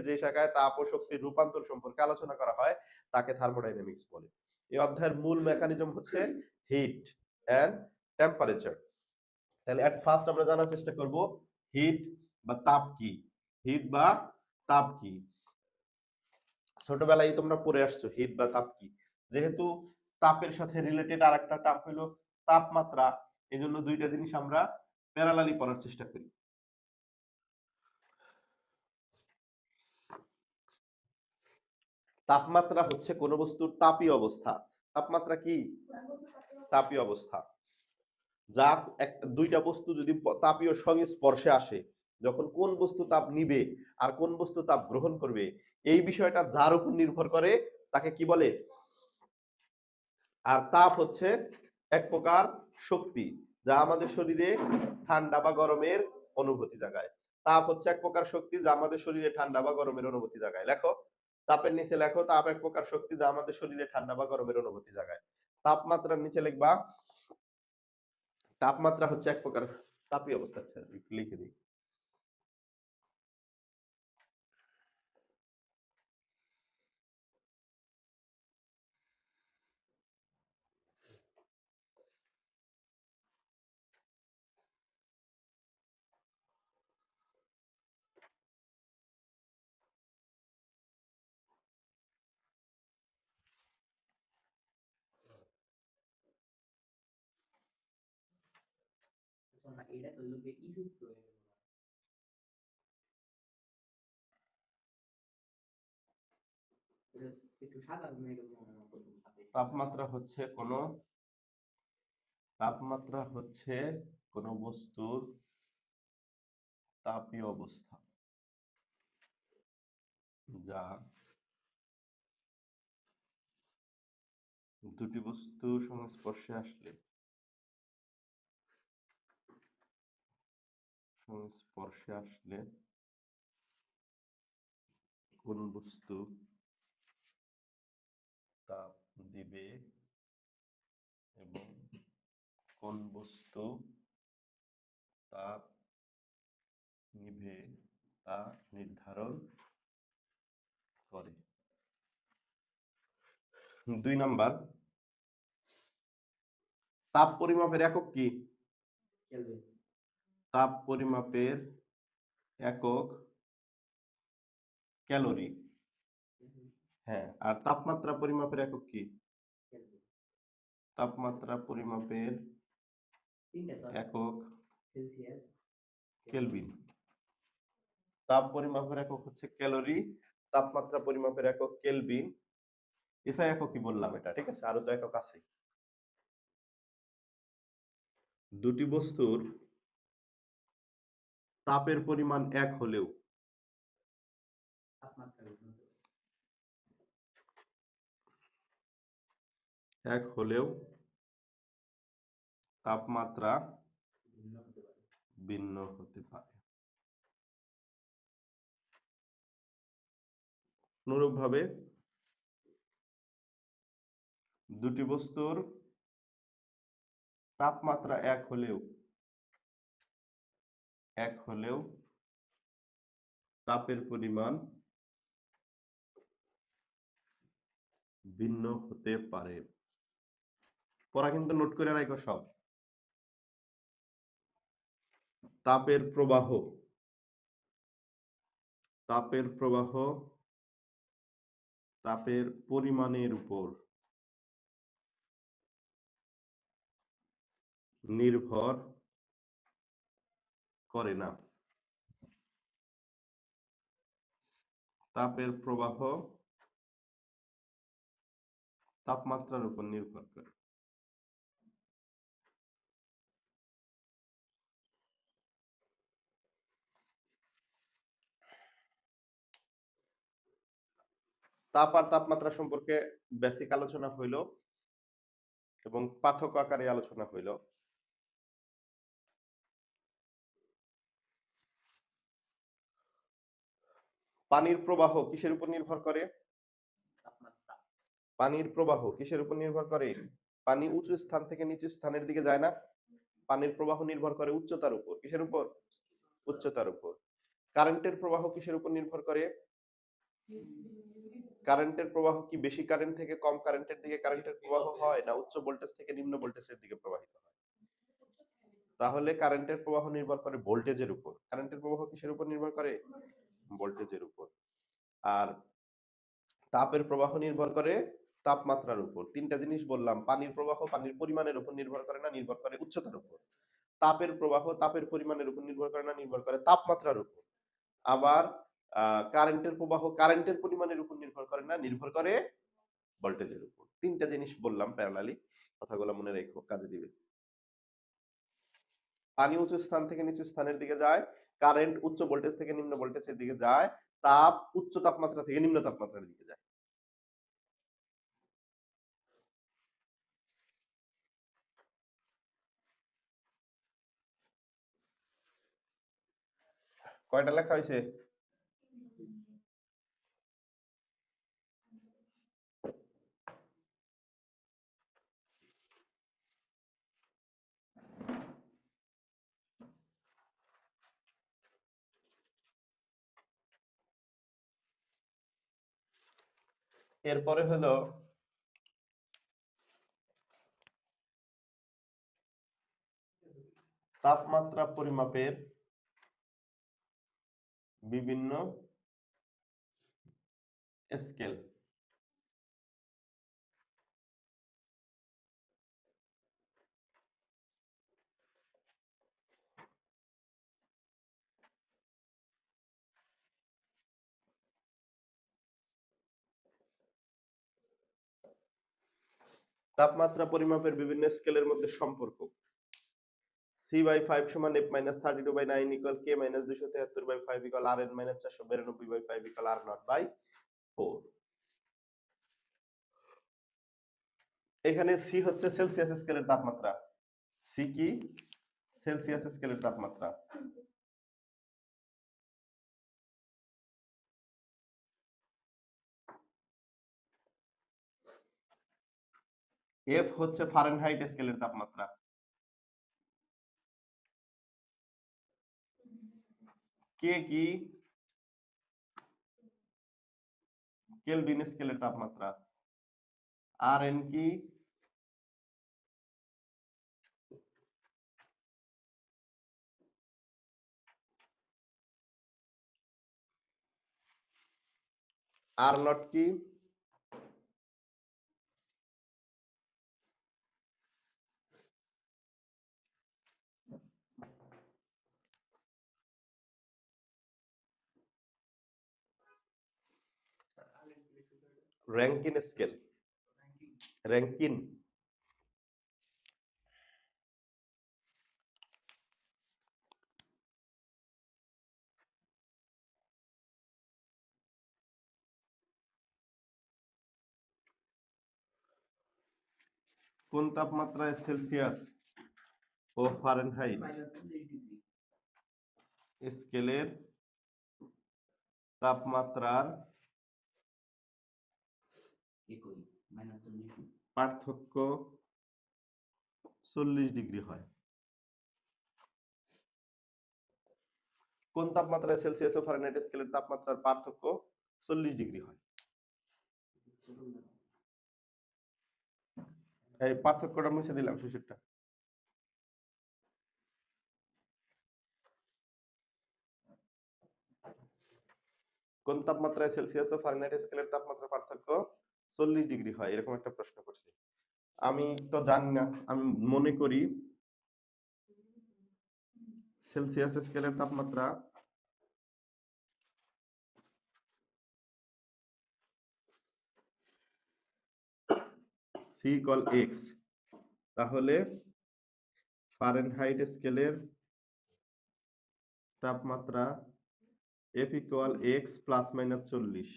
যে শাখায় তাপ ও শক্তির রূপান্তর সম্পর্কে আলোচনা করা হয় তাকে থার্মোডাইনামিক্স বলে। এই অধ্যায়ের মূল মেকানিজম হচ্ছে হিট এন্ড টেম্পারেচার। তাহলে এট ফার্স্ট আমরা জানার চেষ্টা করব হিট বা তাপ কি। হিট বা তাপ কি? ছোটবেলায় তোমরা পড়ে আসছো হিট বা তাপ কি। যেহেতু তাপের সাথে রিলেটেড আরেকটা টার্ম হলো তাপমাত্রা, এজন্য দুইটা জিনিস আমরা প্যারালালি পড়ার চেষ্টা করি। তাপমাত্রা হচ্ছে কোন বস্তুর তাপীয় অবস্থা। তাপমাত্রা কি? তাপীয় অবস্থা। যা দুইটা বস্তু যদি তাপীয় সংস্পর্শে আসে, যখন কোন বস্তু তাপ নিবে আর কোন বস্তু তাপ গ্রহণ করবে, এই বিষয়টা যার উপর নির্ভর করে তাকে কি বলে? আর তাপ হচ্ছে এক প্রকার শক্তি যা আমাদের শরীরে ঠান্ডা বা গরমের অনুভূতি জাগায়। তাপ হচ্ছে এক প্রকার শক্তি যা আমাদের শরীরে ঠান্ডা বা গরমের অনুভূতি জাগায়। লেখো, তাপের নিচে লেখো, তাপ এক প্রকার শক্তি যা আমাদের শরীরে ঠান্ডা বা গরমের অনুভূতি জাগায়। তাপমাত্রার নিচে লিখবা তাপমাত্রা হচ্ছে এক প্রকার তাপীয় অবস্থা। আচ্ছা, লিখে দিই। তাপমাত্রা হচ্ছে কোন বস্তুর তাপীয় অবস্থা যা দুটি বস্তু সংস্পর্শে আসলে কোন বস্তু তাপ দিবে এবং কোন বস্তু তাপ নিবে তা নির্ধারণ করে। 2 নাম্বার, তাপ পরিমাপের একক কি? তাপ পরিমাপের একক ক্যালোরি। হ্যাঁ, আর তাপমাত্রা পরিমাপের একক কি? তাপমাত্রা পরিমাপের একক কেলভিন। তাপ পরিমাপের একক হচ্ছে ক্যালোরি, তাপমাত্রা পরিমাপের একক কেলভিন। এসআই একক কি বললাম এটা, ঠিক আছে? আরো তো একক আছে। দুটি বস্তুর তাপের পরিমাণ এক হলেও তাপমাত্রা ভিন্ন হতে পারে। অনুরূপভাবে দুটি বস্তুর তাপমাত্রা এক হলেও তাপের পরিমাণ ভিন্ন হতে পারে। পড়া কিন্তু নোট করে রাখো সব। তাপের প্রবাহ তাপের পরিমাণের উপর নির্ভর করে না। তাপের প্রবাহ তাপমাত্রার উপর নির্ভর করে। তাপ আর তাপমাত্রা সম্পর্কে বেসিক আলোচনা হইল এবং পার্থক্য আকারে আলোচনা হইল। পানির প্রবাহ কিসের উপর নির্ভর করে? পানির প্রবাহ কিসের উপর নির্ভর করে? পানি উঁচু স্থান থেকে নিচু স্থানের দিকে যায় না? পানির প্রবাহ নির্ভর করে উচ্চতার উপর। কিসের উপর? উচ্চতার উপর। কারেন্টের প্রবাহ কিসের উপর নির্ভর করে? কারেন্টের প্রবাহ কি বেশি কারেন্ট থেকে কম কারেন্টের দিকে কারেন্টের প্রবাহ হয়, না উচ্চ ভোল্টেজ থেকে নিম্ন ভোল্টেজের দিকে প্রবাহিত হয়? তাহলে কারেন্টের প্রবাহ নির্ভর করে ভোল্টেজের উপর। কারেন্টের প্রবাহ কিসের উপর নির্ভর করে? ভোল্টেজের উপর। আর তাপের প্রবাহ নির্ভর করে তাপমাত্রার উপর। তিনটা জিনিস বললাম, পানির প্রবাহ পানির পরিমাণের উপর নির্ভর করে না, নির্ভর করে উচ্চতার উপর। তাপের প্রবাহ তাপের পরিমাণের উপর নির্ভর করে না, নির্ভর করে তাপমাত্রার উপর। আবার কারেন্টের প্রবাহ কারেন্টের পরিমাণের উপর নির্ভর করে না, নির্ভর করে ভোল্টেজের উপর। তিনটা জিনিস বললাম প্যারালালি, কথাগুলো মনে রেখো, কাজে দিবে। পানি উঁচু স্থান থেকে নিচু স্থানের দিকে যায়, কারেন্ট উচ্চ ভোল্টেজ থেকে নিম্ন ভোল্টেজের দিকে যায়, তাপ উচ্চ তাপমাত্রা থেকে নিম্ন তাপমাত্রার দিকে যায়। কয়টা লেখা হয়েছে? এরপরে হলো তাপমাত্রা পরিমাপের বিভিন্ন স্কেল। তাপমাত্রা পরিমাপের বিভিন্ন স্কেলের মধ্যে সম্পর্ক। C/5 সমান F-32/9 equal K-273/5 equal Rn-492/5 equal R0/4। এখানে সি হচ্ছে সেলসিয়াস স্কেলের তাপমাত্রা। সি কি? সেলসিয়াস স্কেলের তাপমাত্রা। এফ হচ্ছে ফারেনহাইট স্কেলের তাপমাত্রা। কে কি? কেলভিন স্কেলের তাপমাত্রা। আর এন কি? আর নট কি? Rankine scale. র‍্যাঙ্কিন। কোন তাপমাত্রায় সেলসিয়াস ও ফারেনহাইট স্কেলের তাপমাত্রার পার্থক্য 40 ডিগ্রি হয়? কোন তাপমাত্রায় সেলসিয়াস ও ফারেনহাইট স্কেলের তাপমাত্রার পার্থক্য 40 ডিগ্রি হয়? এই পার্থক্যটা মুছে দিলাম শেষেরটা। কোন তাপমাত্রায় সেলসিয়াস ও ফারেনহাইট স্কেলের তাপমাত্রার পার্থক্য 40 ডিগ্রি হয়? এরকম একটা প্রশ্ন করছে। আমি তো জানি না, আমি মনে করি সেলসিয়াস স্কেলের তাপমাত্রা সি ইকুয়াল এক্স, তাহলে ফারেনহাইট স্কেলের তাপমাত্রা F equal x plus minus 40।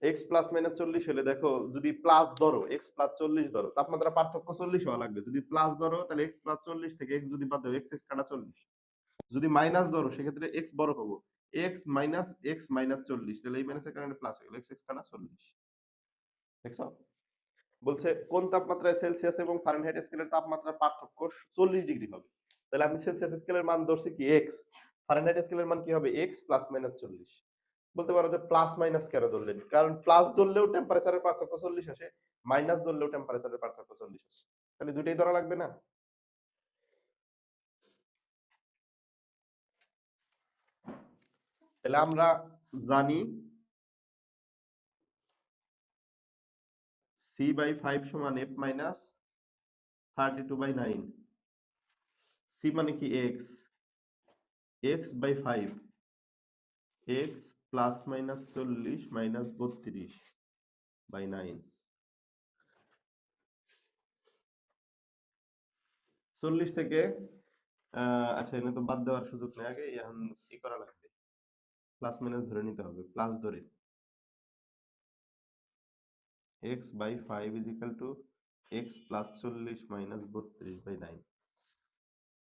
X plus minus 40 হলে দেখো, যদি প্লাস ধরো এক্স প্লাস 40 ধরো, তাপমাত্রা পার্থক্য 40 হওয়া লাগবে। যদি প্লাস ধরো তাহলে এক্স প্লাস 40 থেকে এক্স যদি বাদ দাও, এক্স এক্স কাটা 40। যদি মাইনাস ধরো সেক্ষেত্রে এক্স বড় পাবো, এক্স মাইনাস 40, তাহলে এই মাইনাসের কারণে প্লাস হয়ে গেল, এক্স এক্স কাটা 40। দেখছো? বলছে কোন তাপমাত্রায় সেলসিয়াস এবং ফারেনহাইট স্কেলের তাপমাত্রার পার্থক্য 40 ডিগ্রি হবে। তাহলে আমি সেলসিয়াস স্কেলের মান ধরছি কি এক্স, ফারেনহাইট স্কেলের মান কি হবে x প্লাস মাইনাস 40। বলতে পারো যে প্লাস মাইনাস কেন ধরলেন, কারণ প্লাস ধরলেও টেম্পারেচারের পার্থক্য 40 আসে, মাইনাস ধরলেও টেম্পারেচারের পার্থক্য 40 আসে, তাহলে দুইটাই ধরা লাগবে না? তাহলে আমরা জানি c/5 সমান f মাইনাস 32/9। c মানে কি x, x/5, x plus minus 40 minus 32/9। 40 থেকে আচ্ছা এখানে তো বাদ দেওয়ার সুযোগ নেই, আগে এখন কি করা লাগবে, প্লাস মাইনাস ধরে নিতে হবে, প্লাস ধরে x/5 is equal to x plus 40 minus 32/9।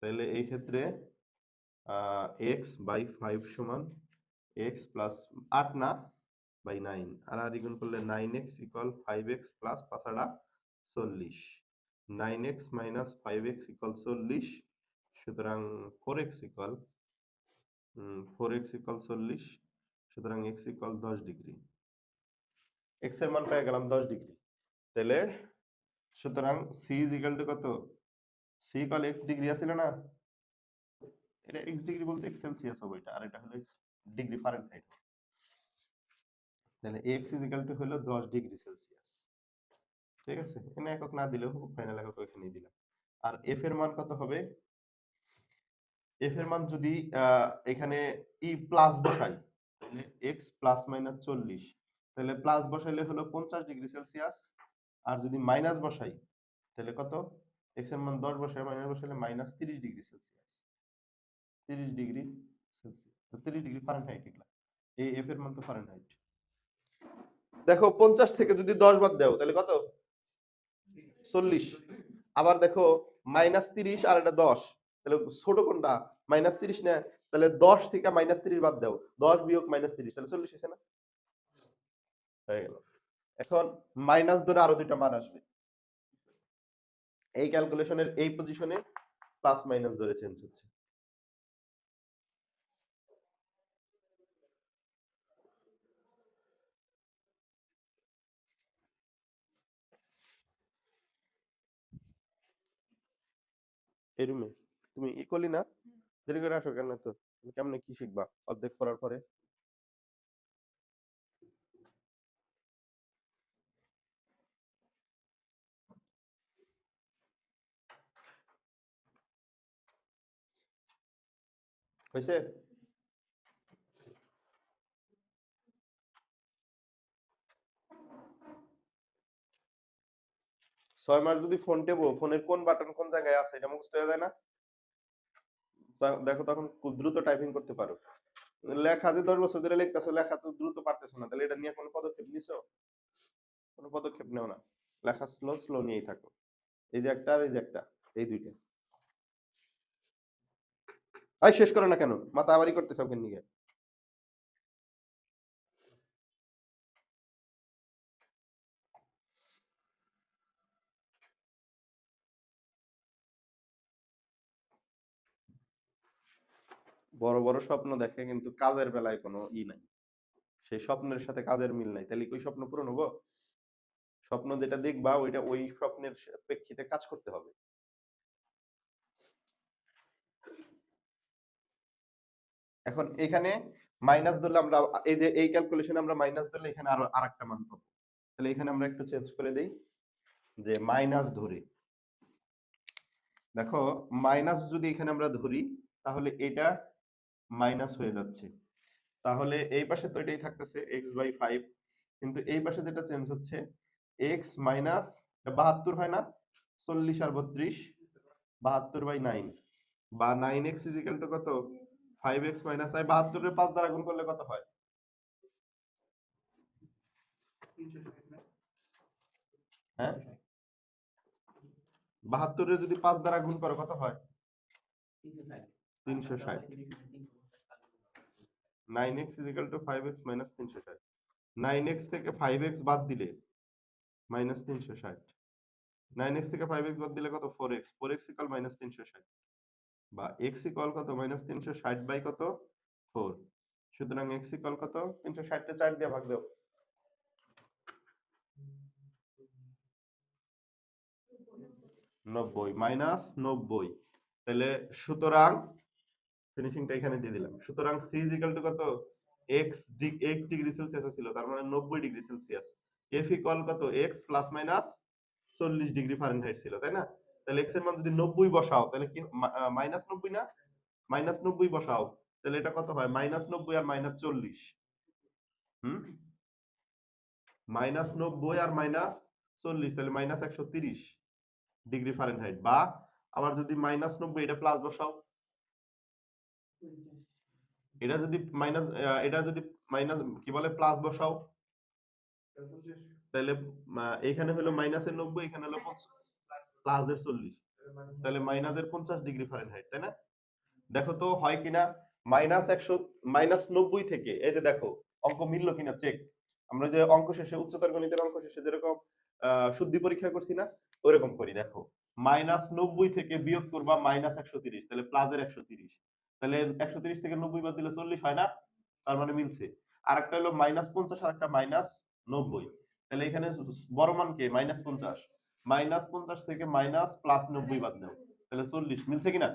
তাহলে এই ক্ষেত্রে x/5 সমান x প্লাস 8 না বাই 9, আর গুণ করলে 9x equal 5x plus 5 40, 9x minus 5x equal 40, সুতরাং 4x ইকুয়াল 40, সুতরাং x ইকুয়াল 10 ডিগ্রি। x এর মান পেয়ে গেলাম 10 ডিগ্রি। তাহলে সুতরাং c ইজ ইকুয়াল টু কত, c ইকুয়াল x ডিগ্রি আছিল না, এটা x ডিগ্রি বলতে x সেলসিয়াস হবে এটা, আর এটা হলো x ডিগ্রি ফারেনহাইট। তাহলে x ইজ ইকুয়াল টু হলো 10 ডিগ্রি সেলসিয়াস। ঠিক আছে, এখানে একক না দিলেও ফাইনাল একক এখানেই দিলাম। আর f এর মান কত হবে, f এর মান যদি এখানে ই প্লাস বসাই তাহলে x প্লাস মাইনাস 40, তাহলে প্লাস বসাইলে হলো 50 ডিগ্রি সেলসিয়াস, আর যদি মাইনাস বসাই তাহলে কত, x এর মান 10 বসাই মাইনাস বসাইলে minus 30 degree Celsius, 30 degree Celsius, তো 30 ডিগ্রি ফারেনহাইট এগুলা, এই f এর মান তো ফারেনহাইট। দেখো 50 থেকে যদি 10 বাদ দাও তাহলে কত, 40। আবার দেখো মাইনাস 30 আর এটা 10, তাহলে ছোট কোনটা, মাইনাস 30 না, তাহলে 10 থেকে মাইনাস 30 বাদ দাও, 10 বিয়োগ মাইনাস 30 তাহলে 40 হয়েছে না, হয়ে গেল। এখন মাইনাস ধরে আরো দুইটা মান আসবে, এই ক্যালকুলেশনের এই পজিশনে প্লাস মাইনাস ধরে চেঞ্জ হচ্ছে। এই রুমে তুমি ই করলি না, দেরি করে আসো কেন, তো তুমি কেমনে কি শিখবা অর্ধেক পড়ার পরে? হয়েছে? 6 মাস যদি ফোন টেপো, ফোনের কোন বাটন কোন জায়গায় আছে এটা মুখস্থ হয়ে যায় না, দেখো তখন খুব দ্রুত টাইপিং করতে পারো। লেখা যে 10 বছর ধরে লিখতেছো, লেখা তো দ্রুত পারতেছো না, তাহলে এটা নিয়ে কোনো পদক্ষেপ নিছো? কোনো পদক্ষেপ নেও না, লেখা স্লো স্লো নিয়েই থাকো। এই যে একটা আর এই যে একটা, এই দুইটা। আই শেষ করো না কেন, মাথা আবারই করতেছো কেন নিয়ে? বড় বড় স্বপ্ন দেখে কিন্তু কাজের বেলায় কোনো ই নাই, সেই স্বপ্নের সাথে কাজের মিল নাই, তাহলে ওই স্বপ্ন পূরণ হবো? স্বপ্ন যেটা দেখবা ওইটা ওই স্বপ্নের প্রেক্ষিতে কাজ করতে হবে। এখন এখানে মাইনাস ধরলে আমরা এই যে এই ক্যালকুলেশনে আমরা মাইনাস ধরলে এখানে আরো আরেকটা মান পাবো, তাহলে এখানে আমরা একটু চেঞ্জ করে দেই, যে মাইনাস ধরে দেখো, মাইনাস যদি এখানে আমরা ধরি তাহলে এটা মাইনাস হয়ে যাচ্ছে, তাহলে এই পাশে তো এটাই থাকতেছে x/5, কিন্তু এই পাশে যেটা চেঞ্জ হচ্ছে x মাইনাস 72 হয় না, 40 আর 32, 72/9, বা 9x ইজ ইকুয়াল টু কত, 5x মাইনাস 72 এর 5 দ্বারা গুণ করলে কত হয়, হ্যাঁ 72 এর যদি 5 দ্বারা গুণ করো কত হয়, 360। 9x is equal to 5x minus 360, 9x থেকে 5x বাদ দিলে মাইনাস 360, 9x থেকে 5x বাদ দিলে কত, 4x, 4x ইকুয়াল মাইনাস 360। বা x ইকুয়াল কত -360 বাই কত 4। সুতরাং x ইকুয়াল কত 360 কে 4 দিয়ে ভাগ দাও। 90 -90। তাহলে সুতরাং ফিনিশিংটা এখানে দিয়ে দিলাম। সুতরাং c ইজ ইকুয়াল টু কত x ডিগ্রি সেলসিয়াস ছিল, তার মানে 90 ডিগ্রি সেলসিয়াস। f ইকুয়াল কত x plus minus 40 degree Fahrenheit ছিল, তাই না? তাহলে x এর মান যদি 90 বসাও তাহলে কি মাইনাস 90 না, মাইনাস 90 বসাও তাহলে এটা কত হয় -90 আর -40। হুম, -90 আর -40 তাহলে -130 ডিগ্রি ফারেনহাইট। বা আবার যদি -90 এটা প্লাস বসাও, এটা যদি মাইনাস এটা যদি মাইনাস কি বলে প্লাস বসাও তাহলে এখানে হলো মাইনাসের 90, এখানে হলো প্লাসের 40, তাহলে মাইনাসের 50 ডিগ্রি ফারেনহাইট, তাই না? দেখো তো হয় কিনা। -100 -90 থেকে এই যে দেখো অঙ্ক মিললো কিনা চেক। আমরা যে অঙ্ক শেষে উচ্চতর গণিতের অঙ্ক শেষে যেরকম শুদ্ধি পরীক্ষা করছি না, ওইরকম করি। দেখো -90 থেকে বিয়োগ করবা -130, তাহলে প্লাসের 130, তাহলে 130 থেকে 90 বাদ দিলে 40 হয় না, তার মানে মিলছে। আর একটা হলো -50 আর একটা -90, তাহলে এখানে বড় মান কে -50, -50 থেকে +90 বাদ দাও তাহলে 40, মিলছে কিনা?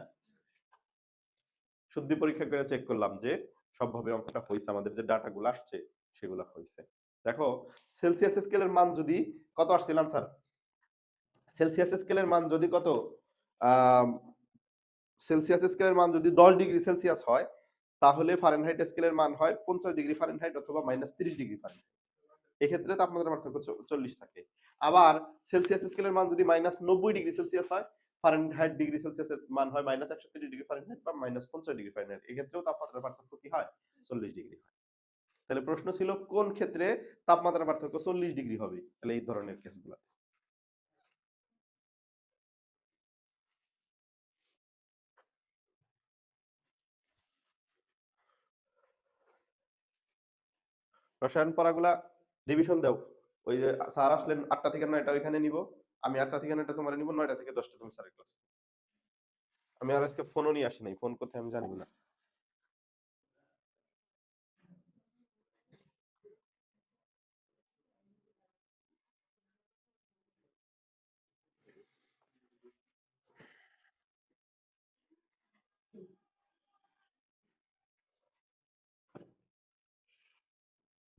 শুদ্ধি পরীক্ষা করে চেক করলাম যে সবভাবে অঙ্কটা হইছে, আমাদের যে ডাটাগুলো আসছে সেগুলো হইছে। দেখো সেলসিয়াস স্কেলের মান যদি কত আসছিল आंसर, সেলসিয়াস স্কেলের মান যদি কত সেলসিয়াস স্কেলের মান যদি 10 ডিগ্রি সেলসিয়াস হয় তাহলে ফারেনহাইট স্কেলের মান হয় 50 ডিগ্রি ফারেনহাইট অথবা -30 ডিগ্রি ফারেনহাইট। এক্ষেত্রে তাপমাত্রার পার্থক্য 40 থাকে। আবার সেলসিয়াস স্কেলের মান যদি -90 ডিগ্রি সেলসিয়াস হয়, ফারেনহাইট ডিগ্রি সেলসিয়াসের মান হয় -130 ডিগ্রি ফারেনহাইট বা -50 ডিগ্রি ফারেনহাইট। এক্ষেত্রেও তাপমাত্রার পার্থক্য কি হয় 40 ডিগ্রি হয়। তাহলে প্রশ্ন ছিল কোন ক্ষেত্রে তাপমাত্রার পার্থক্য 40 ডিগ্রি হবে, তাহলে এই ধরনের কেসগুলো। রসায়ন পড়াগুলা রিভিশন দাও। ওই যে স্যার আসলেন 8টা থেকে 9টা ওইখানে নিব, আমি 8টা থেকে 9টা তোমার নিব, 9টা থেকে 10টা তুমি স্যারের ক্লাস। আমি আর আজকে ফোনও নিয়ে আসি নাই, ফোন কোথায় আমি জানি না।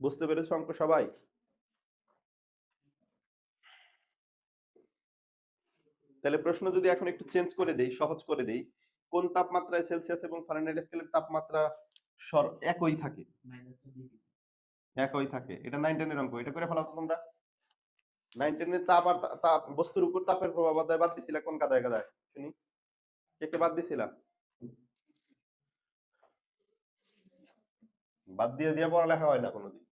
বুঝতে পেরেছো অঙ্ক সবাই? তাহলে প্রশ্ন যদি এখন একটু চেঞ্জ করে দেই, সহজ করে দেই, কোন তাপমাত্রায় সেলসিয়াস এবং ফারেনহাইট স্কেলের তাপমাত্রা একই থাকে? একই থাকে, এটা 9 10 এর অঙ্ক, এটা করে ফেলাও তো তোমরা। 9 10 এর তাপ আর তাপ বস্তুর উপর তাপের প্রভাব অধ্যায় বাদ দিছিলা কোন কাদায় কাদায় শুনি, কে কে বাদ দিছিলা? বাদ দিয়ে দিয়ে পড়ালেখা হয় না কোনোদিন।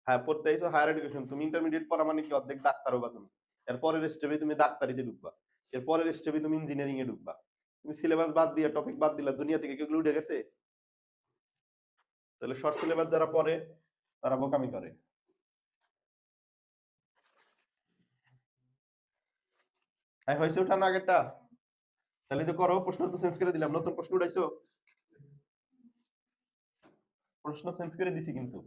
হ্যাঁ পড়তে আইছো হায়ার এডুকেশন, তুমি ইন্টারমিডিয়েট পড়া মানে কি অর্ধেক ডাক্তার হবা তুমি। এর পরের স্টেপে তুমি ডাক্তারিতে ঢুকবা, এর পরের স্টেপে তুমি ইঞ্জিনিয়ারিং এ ঢুকবা। তুমি সিলেবাস বাদ দিয়ে টপিক বাদ দিলা, দুনিয়া থেকে কেউ উঠে গেছে? তাহলে শর্ট সিলেবাস যারা পড়ে তারা বোকামি করে। হ্যাঁ হয়েছে ওঠা না আগেরটা? তাহলে তো করো, প্রশ্ন তো চেঞ্জ করে দিলাম, নতুন প্রশ্ন উঠাইছো? প্রশ্ন চেঞ্জ করে দিছি কিন্তু।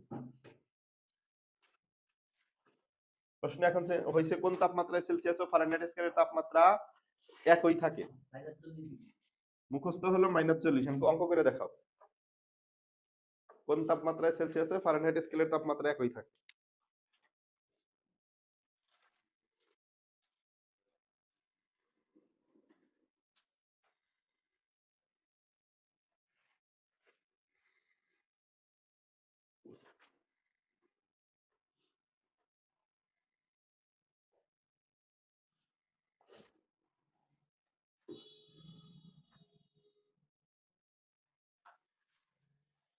প্রশ্ন এখন হয়েছে কোন তাপমাত্রায় সেলসিয়াস ও ফারেনহাইট স্কেলের তাপমাত্রা একই থাকে? মুখস্থ হলো -40, অঙ্ক করে দেখাও। কোন তাপমাত্রায় সেলসিয়াস ও ফারেনহাইট স্কেলের তাপমাত্রা একই থাকে?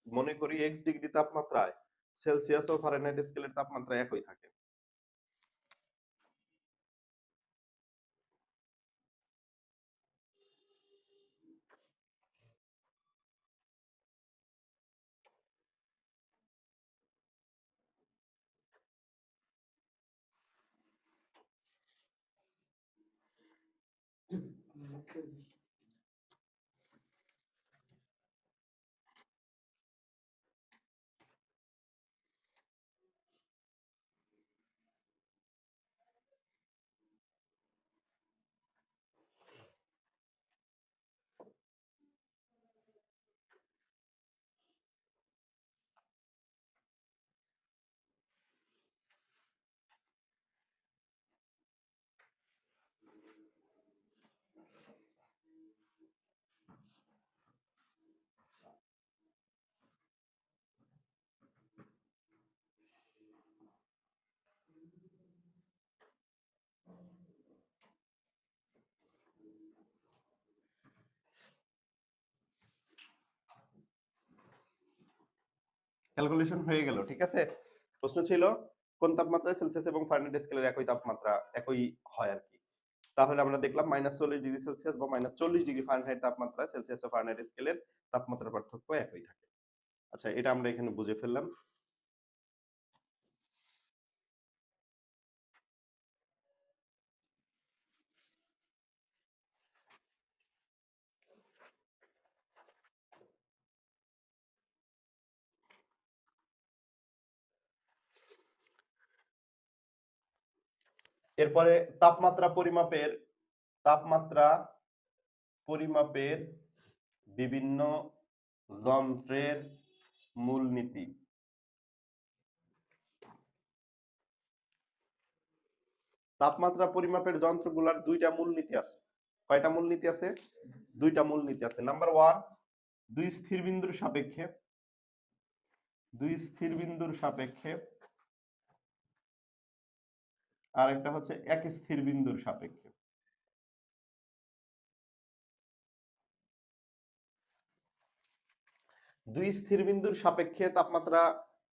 মনে করি x ডিগ্রি তাপমাত্রায় সেলসিয়াস ও ফারেনহাইট স্কেলের তাপমাত্রা একই থাকে। ক্যালকুলেশন হয়ে গেল, ঠিক আছে। প্রশ্ন ছিল কোন তাপমাত্রায় সেলসিয়াস এবং ফারেনহাইট স্কেলের একই তাপমাত্রা একই হয় আর কি। তাহলে আমরা দেখলাম -40°C বা -40°F তাপমাত্রায় সেলসিয়াস ও ফারেনহাইট স্কেলের তাপমাত্রার পার্থক্য একই থাকে। আচ্ছা, এটা আমরা এখানে বুঝে ফেললাম। এরপরে তাপমাত্রা পরিমাপের বিভিন্ন যন্ত্রের মূলনীতি। তাপমাত্রা পরিমাপের যন্ত্রগুলোর দুইটা মূলনীতি আছে। কয়টা মূলনীতি আছে? দুইটা মূলনীতি আছে। নাম্বার 1, দুই স্থির বিন্দুর সাপেক্ষে, আর একটা হচ্ছে এক স্থির বিন্দুর সাপেক্ষে। দুই স্থির বিন্দুর সাপেক্ষে তাপমাত্রা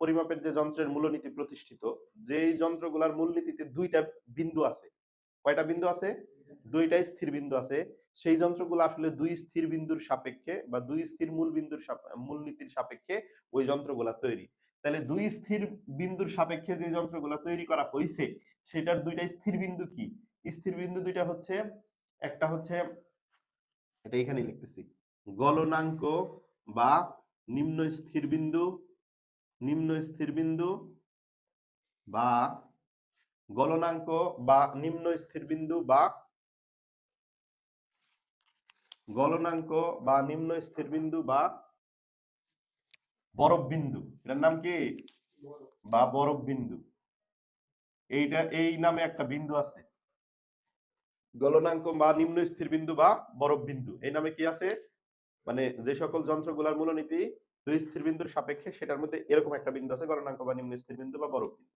পরিমাপের যে যন্ত্রের মূলনীতি প্রতিষ্ঠিত, যেই যন্ত্রগুলোর মূলনীতিতে দুইটা বিন্দু আছে। কয়টা বিন্দু আছে? দুইটাই স্থির বিন্দু আছে। সেই যন্ত্রগুলো আসলে দুই স্থির বিন্দুর সাপেক্ষে বা দুই স্থির মূলনীতির সাপেক্ষে ওই যন্ত্রগুলা তৈরি। তাহলে দুই স্থির বিন্দুর সাপেক্ষে যে যন্ত্রগুলা তৈরি করা হয়েছে সেটার দুইটা স্থির বিন্দু কি? স্থির বিন্দু দুইটা হচ্ছে, একটা হচ্ছে, এটা এখানে লিখতেছি, গলনাঙ্ক বা নিম্ন স্থির বিন্দু বা গলনাঙ্ক বা নিম্ন স্থির বিন্দু বা বরফ বিন্দু। এটার নাম কি? বা বরফ বিন্দু। এই নামে একটা বিন্দু আছে, গলনাঙ্ক বা নিম্ন স্থির বিন্দু বা বরফ বিন্দু। এই নামে কি আছে? মানে যে সকল যন্ত্রগুলোর মূলনীতি দুই স্থির বিন্দুর সাপেক্ষে, সেটার মধ্যে এরকম একটা বিন্দু আছে, গলনাঙ্ক বা নিম্ন স্থির বিন্দু বা বরফ বিন্দু।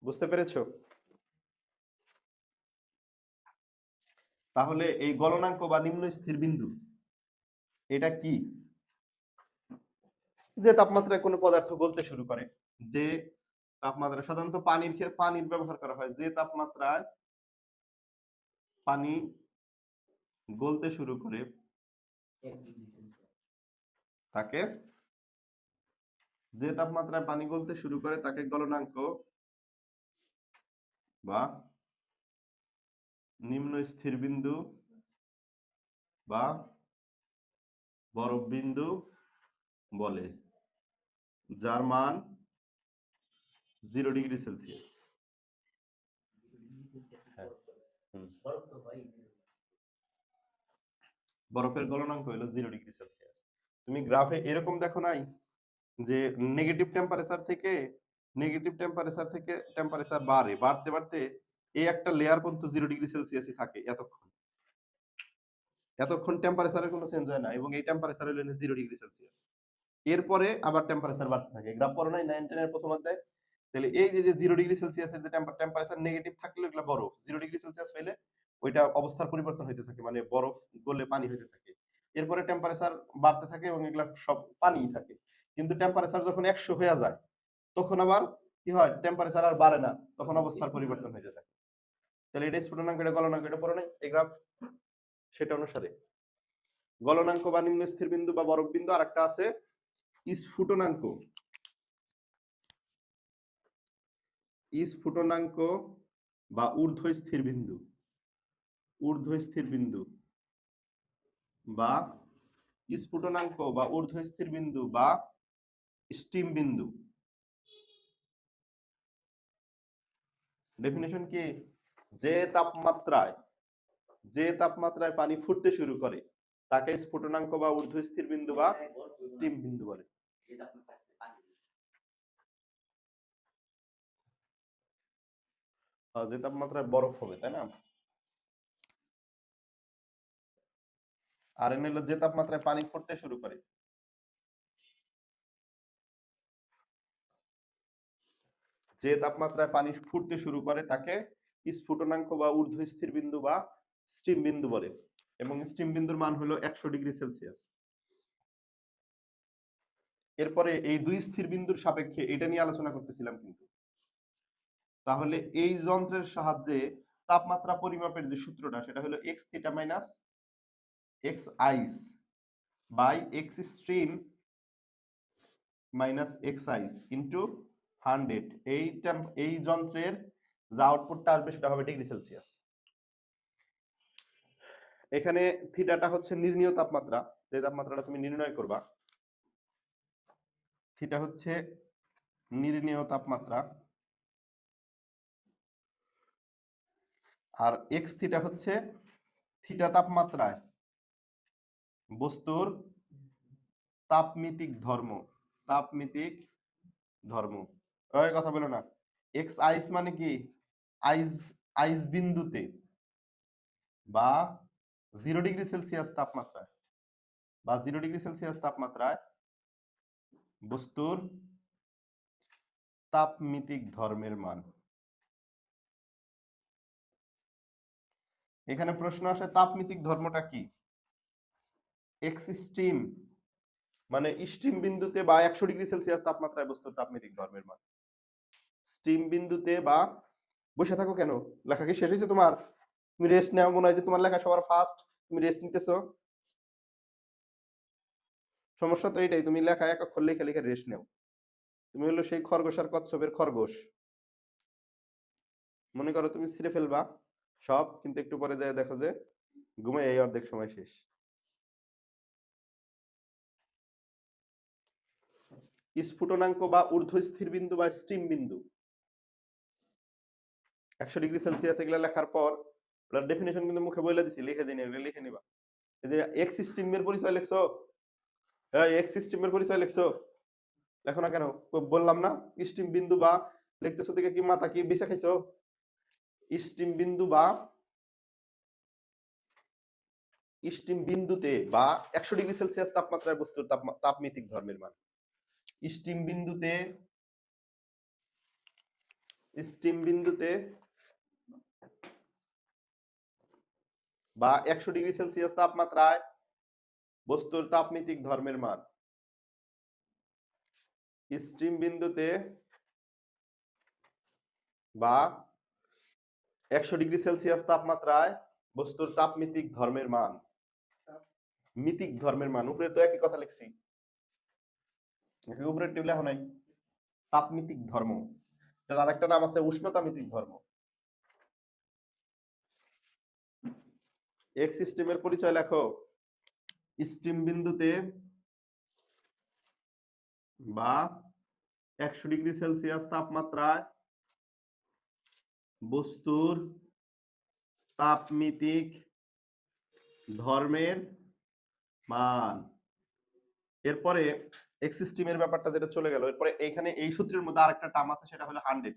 বুঝতে পেরেছো? তাহলে এই গলনাঙ্ক বা নিম্ন স্থির বিন্দু এটা কি? যে তাপমাত্রায় কোনো পদার্থ গলতে শুরু করে, যে তাপমাত্রা সাধারণত পানির ব্যবহার করা হয়, যে তাপমাত্রায় পানি গলতে শুরু করে তাকে গলনাঙ্ক বা নিম্ন স্থির বিন্দু বা বরফ বিন্দু বলে, যার মান 0°C। বরফের গলনাঙ্ক হলো 0°C। তুমি গ্রাফে এরকম দেখো নাই যে নেগেটিভ টেম্পারেচার বাড়তে বাড়তে এই একটা লেয়ার পর্যন্ত 0°C থাকে এতক্ষণ টেম্পারেচারের কোনো চেঞ্জ হয় না, এবং এই টেম্পারেচার হলো 0°C। এরপরে আবার টেম্পারেচার বাড়তে থাকে। গ্রাফ পড়ো নাই 9 10 এর প্রথম অধ্যায়? তাহলে এই যে 0°C এর যে টেম্পারেচার নেগেটিভ থাকলে এগুলো বরফ, 0°C হইলে ওইটা অবস্থার পরিবর্তন হইতে থাকে, মানে বরফ গলে পানি হইতে থাকে। এরপরে টেম্পারেচার বাড়তে থাকে এবং এগুলা সব পানিই থাকে। কিন্তু টেম্পারেচার যখন 100 হয়ে যায় তখন আবার কি হয়? টেম্পারেচার আর বাড়ে না, তখন অবস্থার পরিবর্তন হয়ে যায়। তাহলে এটা স্ফুটনাঙ্ক, এটা গলনাঙ্ক, এটা পড়ো নাই এই গ্রাফ? সেটা অনুসারে গলনাঙ্ক বা নিম্ন স্থির বিন্দু বা বরফ বিন্দু, আর একটা আছে স্ফুটনাঙ্ক বা ঊর্ধ্ব স্থির বিন্দু বা স্ফুটনাঙ্ক বা ঊর্ধ্ব স্থির বিন্দু বা স্টিম বিন্দু। ডেফিনেশন কি? যে তাপমাত্রায় পানি ফুটতে শুরু করে তাকে স্ফুটনাঙ্ক বা ঊর্ধ্ব স্থির বিন্দু বা স্টিম বিন্দু বলে। যে তাপমাত্রায় বরফ হবে, তাই না? আর এন হলো যে তাপমাত্রায় পানি ফুটতে শুরু করে। যে তাপমাত্রায় পানি ফুটতে শুরু করে তাকে স্ফুটনাঙ্ক বা ঊর্ধ্ব স্থির বিন্দু বা স্টিম বিন্দু বলে। এবং স্টিম বিন্দুর মান হলো 100°C। এরপরে এই দুই স্থির বিন্দুর সাপেক্ষে এটা নিয়ে আলোচনা করতেছিলাম কিন্তু। তাহলে এই যন্ত্রের সাহায্যে তাপমাত্রা পরিমাপের যে সূত্রটা সেটা হলো x theta minus x ice by x steam minus x ice into 100। এই যন্ত্রের যে আউটপুটটা আসবে সেটা হবে ডিগ্রি সেলসিয়াস। এখানে থিটাটা হচ্ছে নির্ণীয় তাপমাত্রা, যে তাপমাত্রাটা তুমি নির্ণয় করবা। থিটা হচ্ছে নির্ণীয় তাপমাত্রা, আর এক্স থিটা হচ্ছে থিটা তাপমাত্রায় বস্তুর তাপমিতিক ধর্ম। তাপমিতিক ধর্ম, ওই কথা বলো না। এক্স আইস মানে কি? আইস, আইস বিন্দুতে বা 0°C তাপমাত্রায়, বা 0°C তাপমাত্রায় বস্তুর তাপমিতিক ধর্মের মান। এখানে প্রশ্ন আসে তাপমিতিক ধর্মটা কি? এক্স স্ট্রিম মানে স্টিম বিন্দুতে বা 100°C তাপমাত্রায় বস্তুর তাপমিতিক ধর্মের মান। স্টিম বিন্দুতে বা, বসে থাকো কেন? লেখা কি শেষ হয়েছে তোমার? তুমি রেস্ট নাও, মনে হয় যে তোমার লেখা সবার ফার্স্ট, তুমি রেস্ট নিতেছো। সমস্যা তো এটাই, তুমি লেখা এক অক্ষর লিখে লিখে রেস্ট নাও। তুমি হলো সেই খরগোশ আর কচ্ছপের খরগোশ। মনে করো তুমি ছিঁড়ে ফেলবা সব, কিন্তু একটু পরে যায় দেখো যে ঘুমাই এই অর্ধেক সময় শেষ। স্ফুটনাঙ্ক বা ঊর্ধ্বস্থির বিন্দু বা স্টিম বিন্দু 100°C এগুলা লেখার পর ওটার ডেফিনেশন কিন্তু মুখে বলে দিছি, লিখে দিন, এগুলো লিখে নিবা। এই যে এক্স স্ট্রিমের পরিচয় লিখছো, এক্স স্ট্রিমের পরিচয় লিখছো, লেখো না কেন? বললাম না স্টিম বিন্দু বা, লিখতেছো থেকে কি মাথা কি বেঁচে খাইছো? স্টিম বিন্দু বা স্টিম বিন্দুতে বা 100°C তাপমাত্রায় বস্তুর তাপমিতিক ধর্মের মান। স্টিম বিন্দুতে, স্টিম বিন্দুতে বা 100°C তাপমাত্রায় বস্তুর তাপমিতিক ধর্মের মান। স্টিম বিন্দুতে বা 100°C তাপমাত্রায় বস্তুর তাপমিতিক ধর্মের মান। মিতিক ধর্মের মান, উপরে তো একই কথা লিখছি, উপরের টেবিলে এখন নাই। তাপমিতিক ধর্ম, এটার আরেকটা নাম আছে উষ্ণতামিতিক ধর্ম। এক্স স্টিমের পরিচয় লেখো। স্টিম বিন্দুতে বা 100°C তাপমাত্রায় বস্তুর তাপমিতিক ধর্মের মান। এরপরে এক্স স্টিমের ব্যাপারটা যেটা চলে গেল, এরপরে এখানে এই সূত্রের মধ্যে আরেকটা টার্ম আছে, সেটা হলো 100।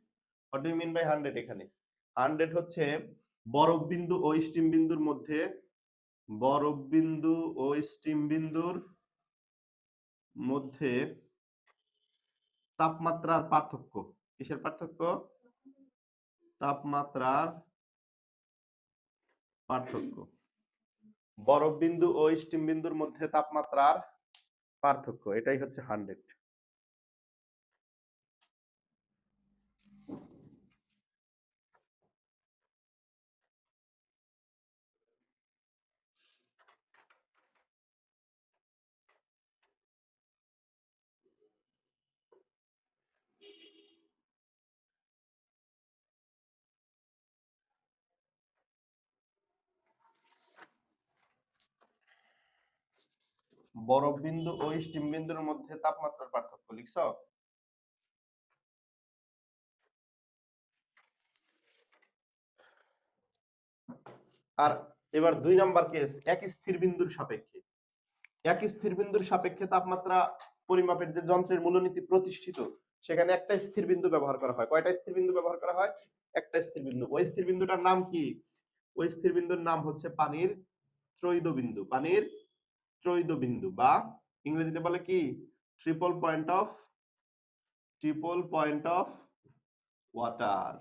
What do you mean by 100? এখানে 100 হচ্ছে বরফ বিন্দু ও স্টিম বিন্দুর মধ্যে, বরফ বিন্দু ও স্টিম বিন্দুর মধ্যে তাপমাত্রার পার্থক্য। কিসের পার্থক্য? তাপমাত্রার পার্থক্য। বরফ বিন্দু ও স্টিম বিন্দুর মধ্যে তাপমাত্রার পার্থক্য, এটাই হচ্ছে 100। বরফ বিন্দু ও স্টিম বিন্দুর মধ্যে তাপমাত্রার পার্থক্য লিখছো? আর এবার 2 নাম্বার কেস, এক স্থির বিন্দুর সাপেক্ষে। এক স্থির বিন্দুর সাপেক্ষে তাপমাত্রা পরিমাপের যে যন্ত্রের মূলনীতি প্রতিষ্ঠিত, সেখানে একটা স্থির বিন্দু ব্যবহার করা হয়। কয়টা স্থির বিন্দু ব্যবহার করা হয়? একটা স্থির বিন্দু। ওই স্থির বিন্দুটার নাম কি? ওই স্থির বিন্দুর নাম হচ্ছে পানির ত্রৈধ বিন্দু। পানির ত্রৈধ বিন্দু, বা ইংরেজিতে বলে কি? Triple point of water.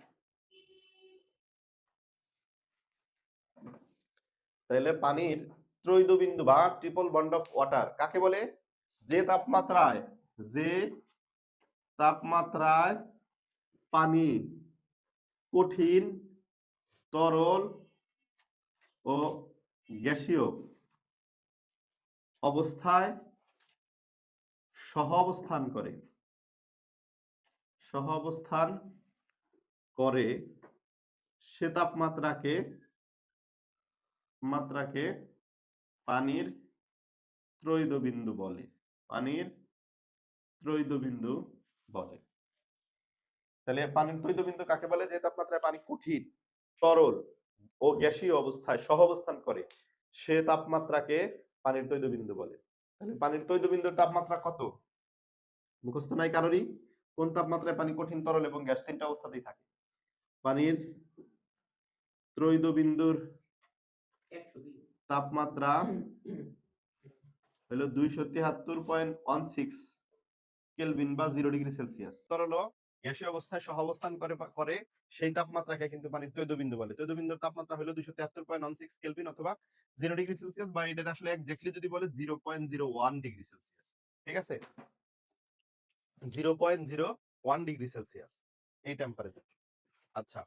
তাহলে পানির ত্রৈধ বিন্দু বা ট্রিপল বন্ড অফ ওয়াটার কাকে বলে? যে তাপমাত্রায় পানি কঠিন, তরল ও গ্যাসীয় অবস্থায় সহাবস্থান করে সে তাপমাত্রাকে পানির ত্রৈধ বিন্দু বলে। তাহলে পানির ত্রৈধ বিন্দু কাকে বলে? যে তাপমাত্রায় পানি কঠিন, তরল ও গ্যাসীয় অবস্থায় সহাবস্থান করে সে তাপমাত্রাকে পানির ত্রৈধ বিন্দু বলে। তাহলে পানির ত্রৈধ বিন্দুর তাপমাত্রা কত? মুখস্থ নাই কারোরই? কোন তাপমাত্রায় পানি কঠিন, তরল এবং গ্যাস তিনটা অবস্থাতেই থাকে? পানির ত্রৈধ বিন্দুর তাপমাত্রা হলো 273.16 কেলভিন বা 0 ডিগ্রি সেলসিয়াস। তরল গ্যাসীয় অবস্থায় সহাবস্থান করে সেই তাপমাত্রাকে কিন্তু পানির ত্রৈধ বিন্দু বলে। ত্রৈধ বিন্দুর তাপমাত্রা হলো 273.16 কেলভিন অথবা 0 ডিগ্রি সেলসিয়াস, বা এটা আসলে এক্স্যাক্টলি যদি বলে 0.01 ডিগ্রি সেলসিয়াস। ঠিক আছে, 0.01 ডিগ্রি সেলসিয়াস এই টেম্পারেচার। আচ্ছা,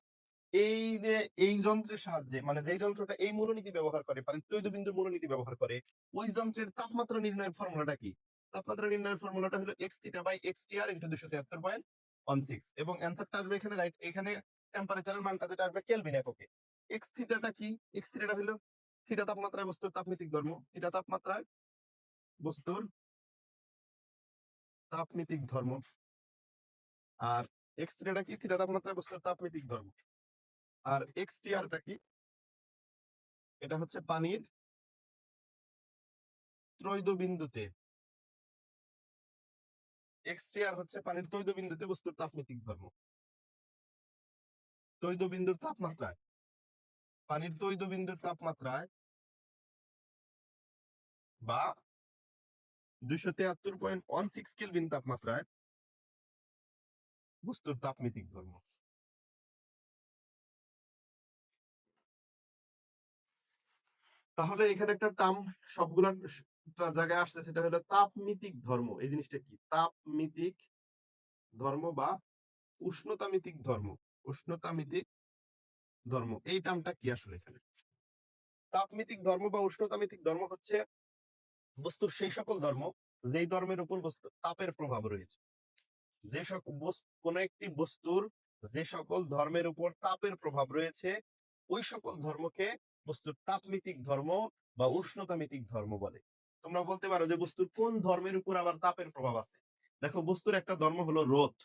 এই যে এই যন্ত্রের সাহায্যে, মানে যে যন্ত্রটা এই মূলনীতি ব্যবহার করে, পানির ত্রৈধ বিন্দুর মূলনীতি ব্যবহার করে, ওই যন্ত্রের তাপমাত্রা নির্ণয়ের ফর্মুলাটা কি? তাপমাত্রা নির্ণয়ের ফর্মুলাটা হলো x theta by x tr into 273.16, এবং অ্যানসারটা আসবে এখানে রাইট। এখানে টেম্পারেচারের মানটা যেটা আসবে কেলভিন এককে। x থিটাটা কি? x থিটাটা হলো থিটা তাপমাত্রায় বস্তুর তাপমিতিক ধর্ম, থিটা তাপমাত্রায় বস্তুর তাপমিতিক ধর্ম। আর x থিটাটা কি? থিটা তাপমাত্রায় বস্তুর তাপমিতিক ধর্ম। আর x tr টা কি? এটা হচ্ছে পানির ত্রৈধ বিন্দুতে, xtr হচ্ছে পানির ত্রৈধ বিন্দুতে বস্তুর তাপমিতিক ধর্ম। ত্রৈধ বিন্দুর তাপমাত্রায়, পানির ত্রৈধ বিন্দুর তাপমাত্রায় বা 273.16 কেলভিন তাপমাত্রায় বস্তুর তাপমিতিক ধর্ম। তাহলে এখানে একটা টার্ম সবগুলা জায়গায় আসছে, সেটা হলো তাপমিতিক ধর্ম। এই জিনিসটা কি? তাপমিতিক ধর্ম বা উষ্ণতামিতিক ধর্ম। উষ্ণতামিতিক ধর্ম এই টার্মটা কি আসলে? এখানে তাপমিতিক ধর্ম বা উষ্ণতামিতিক ধর্ম হচ্ছে বস্তুর সেই সকল ধর্ম যেই ধর্মের উপর বস্তু তাপের প্রভাব রয়েছে। যে সকল কোন একটি বস্তুর যে সকল ধর্মের উপর তাপের প্রভাব রয়েছে, ওই সকল ধর্মকে বস্তুর তাপমিতিক ধর্ম বা উষ্ণতামিতিক ধর্ম বলে। তোমরা বলতে পারো যে বস্তুর কোন ধর্মের উপর আবার তাপের প্রভাব আছে? দেখো, বস্তুর একটা ধর্ম হলো রোদ।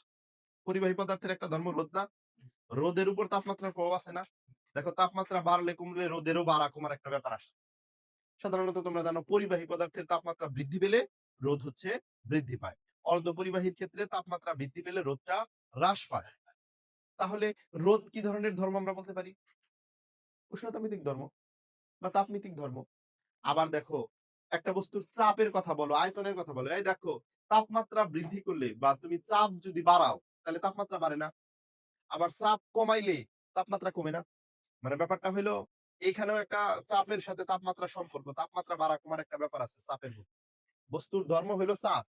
পরিবাহী পদার্থের একটা ধর্ম রোদ না? রোদের উপর তাপমাত্রার প্রভাব আছে না? দেখো, তাপমাত্রা বাড়লে কমলে রোদেরও বাড়া কমার একটা ব্যাপার আসে। সাধারণত তোমরা জানো, পরিবাহী পদার্থের তাপমাত্রা বৃদ্ধি পেলে রোদ হচ্ছে বৃদ্ধি পায়। অর্ধপরিবাহীর ক্ষেত্রে তাপমাত্রা বৃদ্ধি পেলে রোদটা হ্রাস পায়। তাহলে রোদ কি ধরনের ধর্ম আমরা বলতে পারি? উষ্ণতামিতিক ধর্ম বা তাপমিতিক ধর্ম। আবার দেখো, একটা বস্তুর চাপের কথা বলো, আয়তনের কথা বলো, এই দেখো, তাপমাত্রা বৃদ্ধি করলে বা তুমি চাপ যদি বাড়াও তাহলে তাপমাত্রা বাড়ে না? আবার চাপ কমাইলে তাপমাত্রা কমে না? মানে ব্যাপারটা হলো, এখানেও একটা চাপের সাথে তাপমাত্রা সম্পর্ক, তাপমাত্রা বাড়া কমার একটা ব্যাপার আছে চাপের মধ্যে। বস্তুর ধর্ম হলো চাপ,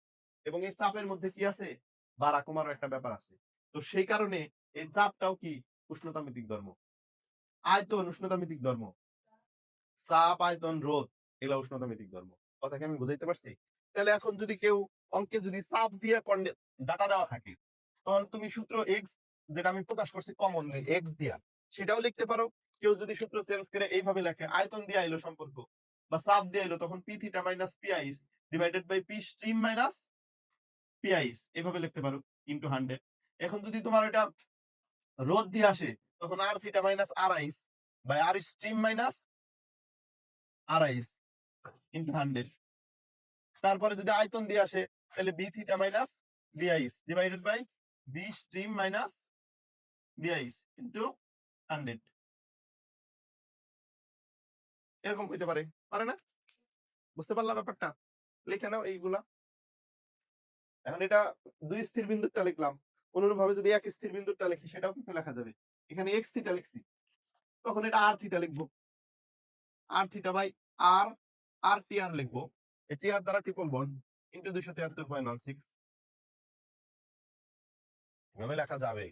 এবং এই চাপের মধ্যে কি আছে? বাড়া কমার একটা ব্যাপার আছে। তো সেই কারণে এই চাপটাও কি উষ্ণতামিতিক ধর্ম। আয়তন উষ্ণতামিতিক ধর্ম, চাপ, আয়তন, রোধ, এগুলা উষ্ণতামিতিক ধর্ম। কথা কি আমি বুঝাইতে পারছি? তাহলে এখন যদি কেউ অঙ্কে যদি চাপ দিয়ে ডাটা দেওয়া থাকে, তখন তুমি সূত্র এক্স, যেটা আমি প্রকাশ করছি কমনলি এক্স দিয়া, সেটাও লিখতে পারো। কেউ যদি সূত্র চেঞ্জ করে এইভাবে লেখে, আয়তন দিয়ে আইলো সম্পর্ক বা চাপ দিয়ে আইলো, তখন P theta minus P ice divided by P steam minus P ice, এভাবে লিখতে পারো ইনটু 100। এখন যদি তোমার এটা রোদ দিয়ে আসে, তখন R theta minus R ice by R steam minus R ice into 100। তারপরে যদি আয়তন দিয়ে আসে, তাহলে B theta minus B ice divided by B steam minus B ice into 100। এরকম হইতে পারে, পারে না? বুঝতে পারলাম ব্যাপারটা? লিখে নাও এইগুলা। এখন এটা দুই স্থির বিন্দুটা লিখলাম, অনুরূপ ভাবে যদি এক স্থির বিন্দুটা লিখি, সেটাও কিন্তু লেখা যাবে। এখানে এক্স থিটা লিখছি, তখন এটা আর থিটা লিখবো। আর থিটা বাই আর আর টি আর লিখবো, এই টি আর দ্বারা ট্রিপল বন্ড ইন্টু 273.16 এভাবে লেখা যাবে।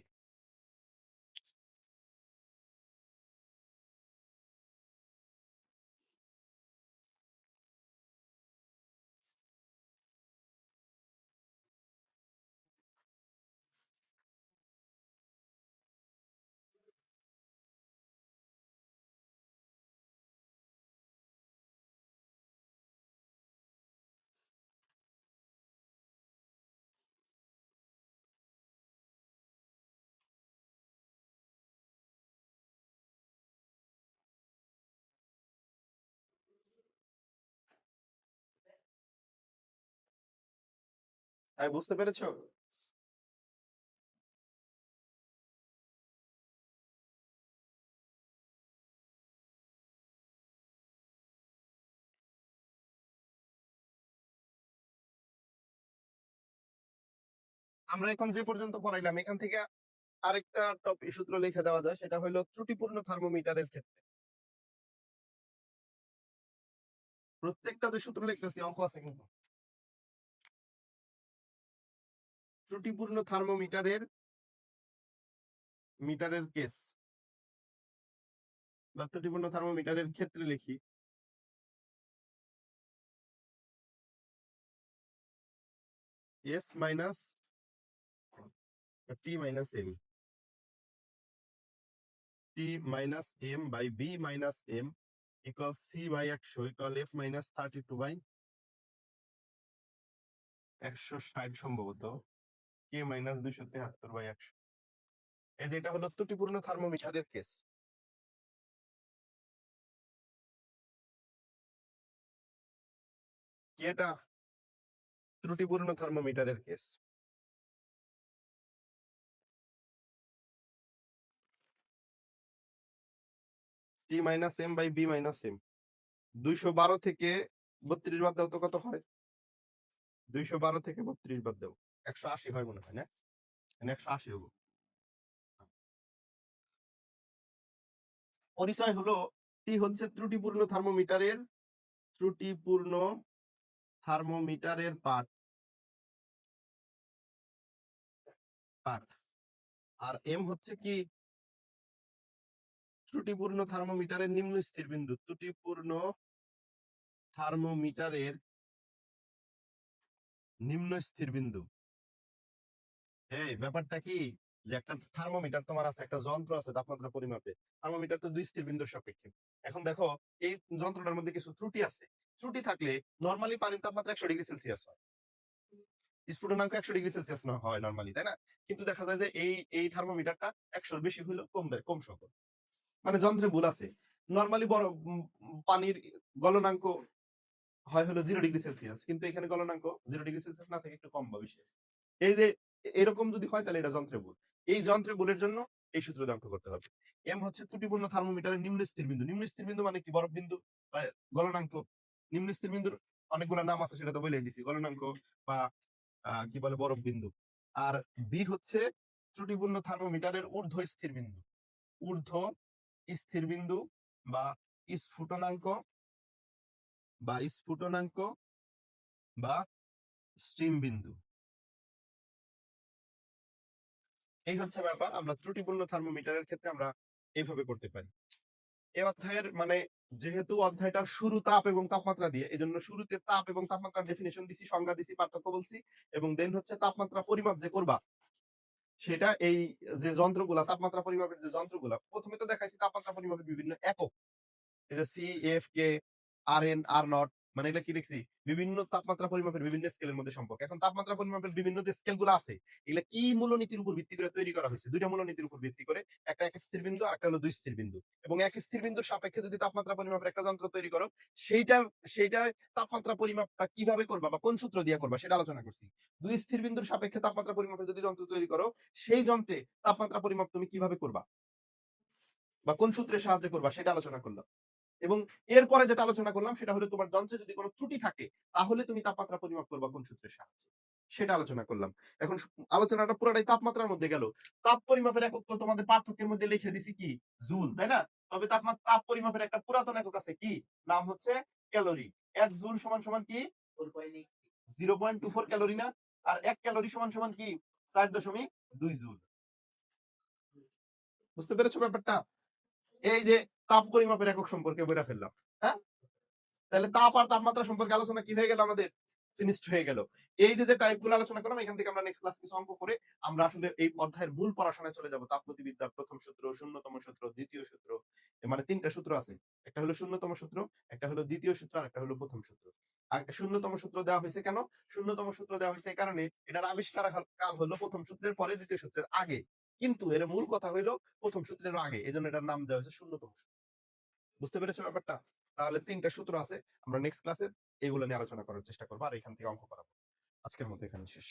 বুঝতে পেরেছো? আমরা এখন যে পর্যন্ত পড়াইলাম এখান থেকে আরেকটা টপিক সূত্র লিখে দেওয়া যায়, সেটা হলো ত্রুটিপূর্ণ থার্মোমিটারের ক্ষেত্রে প্রত্যেকটা যে সূত্র লিখতেছি অঙ্ক আছে কিন্তু ত্রুটিপূর্ণ থার্মোমিটারের কেস বা ত্রুটিপূর্ণ থার্মোমিটারের ক্ষেত্রে লিখি S minus T minus M, T minus M by B minus M equal C by 100 equal F minus 32 by 160 সম্ভবত কে মাইনাস 273 বাই 100। এই যে এটা হলো ত্রুটিপূর্ণ থার্মোমিটারের কেস। কি এটা? ত্রুটিপূর্ণ থার্মোমিটারের case. T minus M by B minus M 212 থেকে 32 বাদ দাও তো কত হয়? 212 থেকে 32 বাদ দাও 180 হয় মনে হয়, না? 180 হবো। পরিচয় হলো টি হচ্ছে ত্রুটিপূর্ণ থার্মোমিটারের পার্ট আর এম হচ্ছে কি ত্রুটিপূর্ণ থার্মোমিটারের নিম্ন স্থির বিন্দু। ত্রুটিপূর্ণ থার্মোমিটারের নিম্ন স্থির বিন্দু। এই ব্যাপারটা কি, যে একটা থার্মোমিটার তোমার আছে, একটা যন্ত্র আছে তাপমাত্রা পরিমাপে। থার্মোমিটার তো দুই স্থির বিন্দুর সাপেক্ষে। এখন দেখো এই যন্ত্রটার মধ্যে কিছু ত্রুটি আছে। ত্রুটি থাকলে নরমালি পানির তাপমাত্রা 100 ডিগ্রি সেলসিয়াস হয়, স্ফুটনাঙ্ক 100 ডিগ্রি সেলসিয়াস হয় নরমালি, তাই না? কিন্তু দেখা যায় যে এই থার্মোমিটারটা 100 বেশি হইলো কম সংখ্যক, মানে যন্ত্রে ভুল আছে। নরমালি বড় পানির গলনাঙ্ক হয় হলো 0 ডিগ্রি সেলসিয়াস, কিন্তু এখানে গলনাঙ্ক 0 ডিগ্রি সেলসিয়াস না থেকে একটু কম বা বেশি আছে। এই যে এরকম যদি হয় তাহলে এটা যন্ত্রে ভুল। এই যন্ত্রে ভুলের জন্য এই সূত্র অঙ্ক করতে হবে। এম হচ্ছে ত্রুটিপূর্ণ থার্মোমিটারের নিম্ন স্থির বিন্দু। নিম্ন স্থির বিন্দু মানে কি? বরফ বিন্দু বা গলনাঙ্ক। নিম্ন স্থির বিন্দুর অনেকগুলো নাম আছে, সেটা তো বলেই দিছি, গলনাঙ্ক বা কি বলে বরফ বিন্দু। আর বি হচ্ছে ত্রুটিপূর্ণ থার্মোমিটারের ঊর্ধ্ব স্থির বিন্দু। ঊর্ধ্ব স্থির বিন্দু বা স্ফুটনাঙ্ক বা স্ট্রিম বিন্দু। এই হচ্ছে ব্যাপার। আমরা ত্রুটিপূর্ণ থার্মোমিটারের ক্ষেত্রে আমরা এইভাবে করতে পারি। এই অধ্যায়ের মানে যেহেতু অধ্যায়টার শুরু তাপ এবং তাপমাত্রা দিয়ে, এজন্য শুরুতে তাপ এবং তাপমাত্রার ডেফিনিশন দিছি, সংজ্ঞা দিছি, পার্থক্য বলছি, এবং দেন হচ্ছে তাপমাত্রা পরিমাপ যে করবা সেটা এই যে যন্ত্রগুলা, তাপমাত্রা পরিমাপের যে যন্ত্রগুলা, প্রথমে তো দেখাইছি তাপমাত্রা পরিমাপের বিভিন্ন একক, এই যে C F K R N আর নট, মানে এটা কি লিখছি, বিভিন্ন তাপমাত্রা পরিমাপের বিভিন্ন স্কেলের মধ্যে সম্পর্ক। এখন তাপমাত্রা পরিমাপের বিভিন্ন যে স্কেল গুলো আছে, এগুলা কি মূলনীতির উপর ভিত্তি করে তৈরি করা হয়েছে? দুইটা মূলনীতির উপর ভিত্তি করে, একটা এক স্থির বিন্দু আর একটা হলো দুই স্থির বিন্দু। এবং এক স্থির বিন্দুর সাপেক্ষে যদি তাপমাত্রা পরিমাপের একটা যন্ত্র তৈরি করো, সেইটা সেইটা তাপমাত্রা পরিমাপটা কিভাবে করবা বা কোন সূত্র দিয়ে করবা সেটা আলোচনা করছি। দুই স্থির বিন্দুর সাপেক্ষে তাপমাত্রা পরিমাপের যদি যন্ত্র তৈরি করো, সেই যন্ত্রে তাপমাত্রা পরিমাপ তুমি কিভাবে করবা বা কোন সূত্রের সাহায্যে করবা সেটা আলোচনা করলাম। এবং এরপরে যেটা আলোচনা করলাম সেটা হলো তোমার যন্ত্রে যদি কোনো ত্রুটি থাকে তাহলে তুমি তাপমাত্রা পরিমাপ করবা কোন সূত্রের সাহায্যে, সেটা আলোচনা করলাম। এখন আলোচনাটা পুরাটাই তাপমাত্রার মধ্যে গেল। তাপ পরিমাপের একক তো তোমাদের পার্থক্যের মধ্যে লিখে দিছি কি? জুল, তাই না? তবে তাপ পরিমাপের একটা পুরাতন একক আছে কি? নাম হচ্ছে ক্যালোরি। ১ জুল সমান সমান কি? 0.24 ক্যালোরি না? আর ১ ক্যালোরি সমান সমান কি? ৪.২ জুল। বুঝতে পেরেছো ব্যাপারটা? এই যে তাপ পরিমাপের একক সম্পর্কে বইলা ফেললাম। হ্যাঁ? তাহলে তাপ আর তাপমাত্রা সম্পর্কে আলোচনা কি হয়ে গেল আমাদের? ফিনিশড হয়ে গেল। এই যে টাইপগুলো আলোচনা করলাম এখান থেকে আমরা নেক্সট ক্লাসে কিছু অঙ্ক করে আমরা আসলে এই অধ্যায়ের মূল পড়াশোনায় চলে যাব। তাপগতিবিদ্যার ১ম সূত্র, শূন্যতম সূত্র, দ্বিতীয় সূত্র। মানে ৩ টা সূত্র আছে। একটা হলো শূন্যতম সূত্র, একটা হলো দ্বিতীয় সূত্র আর একটা হলো ১ম সূত্র। আর শূন্যতম সূত্র দেওয়া হয়েছে কেন? শূন্যতম সূত্র দেওয়া হয়েছে এই কারণে এটার আবিষ্কার কাল হলো ১ম সূত্রের পরে দ্বিতীয় সূত্রের আগে। কিন্তু এর মূল কথা হইলো ১ম সূত্রেরও আগে। এজন্য এটার নাম দেওয়া হয়েছে শূন্যতম সূত্র। বুঝতে পেরেছো ব্যাপারটা? তাহলে ৩ টা সূত্র আছে। আমরা নেক্সট ক্লাসে এগুলো নিয়ে আলোচনা করার চেষ্টা করব আর এখান থেকে অঙ্ক করাবো। আজকের মতো এখানেই শেষ।